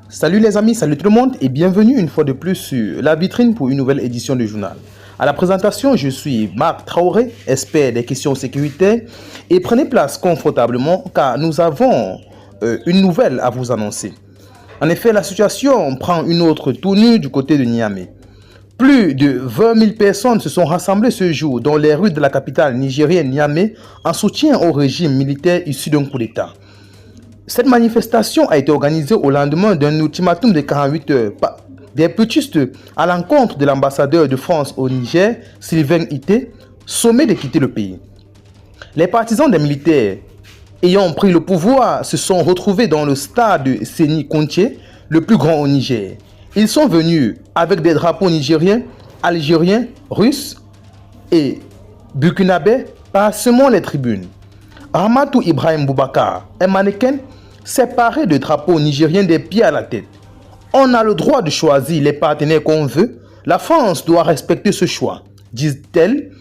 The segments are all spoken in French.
Salut les amis, salut tout le monde et bienvenue une fois de plus sur la vitrine pour une nouvelle édition du journal. À la présentation, je suis Marc Traoré, expert des questions sécuritaires et prenez place confortablement car nous avons une nouvelle à vous annoncer. En effet, la situation prend une autre tournure du côté de Niamey. Plus de 20 000 personnes se sont rassemblées ce jour dans les rues de la capitale nigérienne Niamey en soutien au régime militaire issu d'un coup d'État. Cette manifestation a été organisée au lendemain d'un ultimatum de 48 heures par des putschistes à l'encontre de l'ambassadeur de France au Niger, Sylvain Ité, sommé de quitter le pays. Les partisans des militaires ayant pris le pouvoir se sont retrouvés dans le stade Séni Kontché, le plus grand au Niger. Ils sont venus avec des drapeaux nigériens, algériens, russes et burkinabés parsemant les tribunes. Ahmadou Ibrahim Boubacar, un mannequin, s'est paré de drapeaux nigériens des pieds à la tête. On a le droit de choisir les partenaires qu'on veut. La France doit respecter ce choix, disent-elles.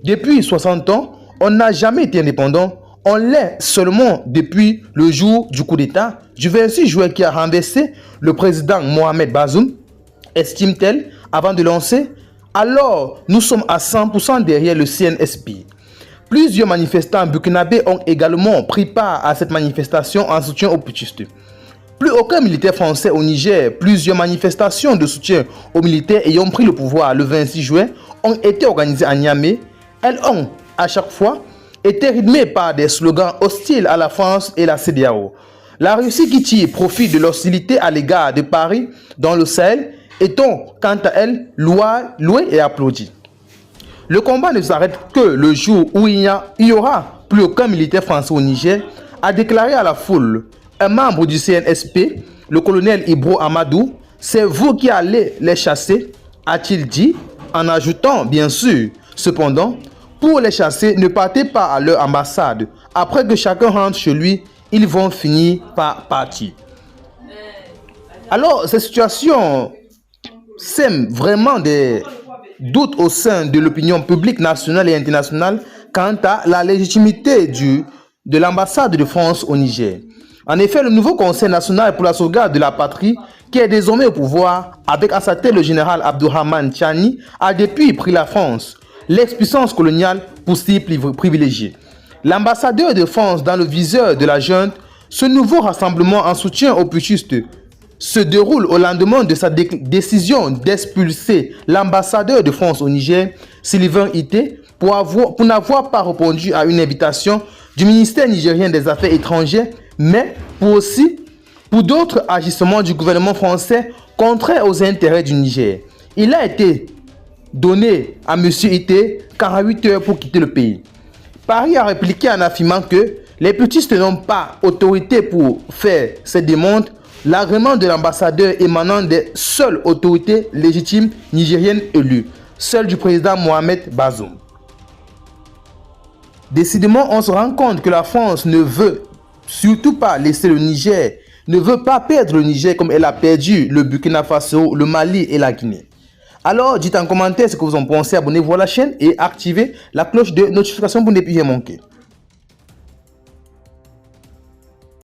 Depuis 60 ans, on n'a jamais été indépendant. On l'est seulement depuis le jour du coup d'État du 26 juillet qui a renversé le président Mohamed Bazoum, estime-t-elle, avant de lancer. Alors, nous sommes à 100% derrière le CNSP. Plusieurs manifestants burkinabés ont également pris part à cette manifestation en soutien aux putschistes. Plus aucun militaire français au Niger, plusieurs manifestations de soutien aux militaires ayant pris le pouvoir le 26 juin ont été organisées à Niamey. Elles ont, à chaque fois, été rythmées par des slogans hostiles à la France et la CEDEAO. La Russie qui tire profit de l'hostilité à l'égard de Paris dans le Sahel étant, quant à elle, louée et applaudie. Le combat ne s'arrête que le jour où il n'y aura plus aucun militaire français au Niger, a déclaré à la foule un membre du CNSP, le colonel Ibro Amadou. C'est vous qui allez les chasser, a-t-il dit, en ajoutant, bien sûr, cependant, pour les chasser, ne partez pas à leur ambassade. Après que chacun rentre chez lui, ils vont finir par partir. Alors, cette situation sème vraiment des doutes au sein de l'opinion publique nationale et internationale quant à la légitimité de l'ambassade de France au Niger. En effet, le nouveau Conseil national pour la sauvegarde de la patrie, qui est désormais au pouvoir avec à sa tête le général Abdourahmane Tchani, a depuis pris la France, l'ex-puissance coloniale, pour cible privilégiée. L'ambassadeur de France dans le viseur de la junte, ce nouveau rassemblement en soutien aux putschistes se déroule au lendemain de sa décision d'expulser l'ambassadeur de France au Niger, Sylvain Ité, pour n'avoir pas répondu à une invitation du ministère nigérien des Affaires étrangères, mais pour d'autres agissements du gouvernement français contraires aux intérêts du Niger. Il a été donné à M. Ité 48 heures pour quitter le pays. Paris a répliqué en affirmant que les putschistes n'ont pas autorité pour faire ces demandes. L'agrément de l'ambassadeur émanant des seules autorités légitimes nigériennes élues, celle du président Mohamed Bazoum. Décidément, on se rend compte que la France ne veut surtout pas laisser le Niger, ne veut pas perdre le Niger comme elle a perdu le Burkina Faso, le Mali et la Guinée. Alors, dites en commentaire ce que vous en pensez, abonnez-vous à la chaîne et activez la cloche de notification pour ne plus rien manquer.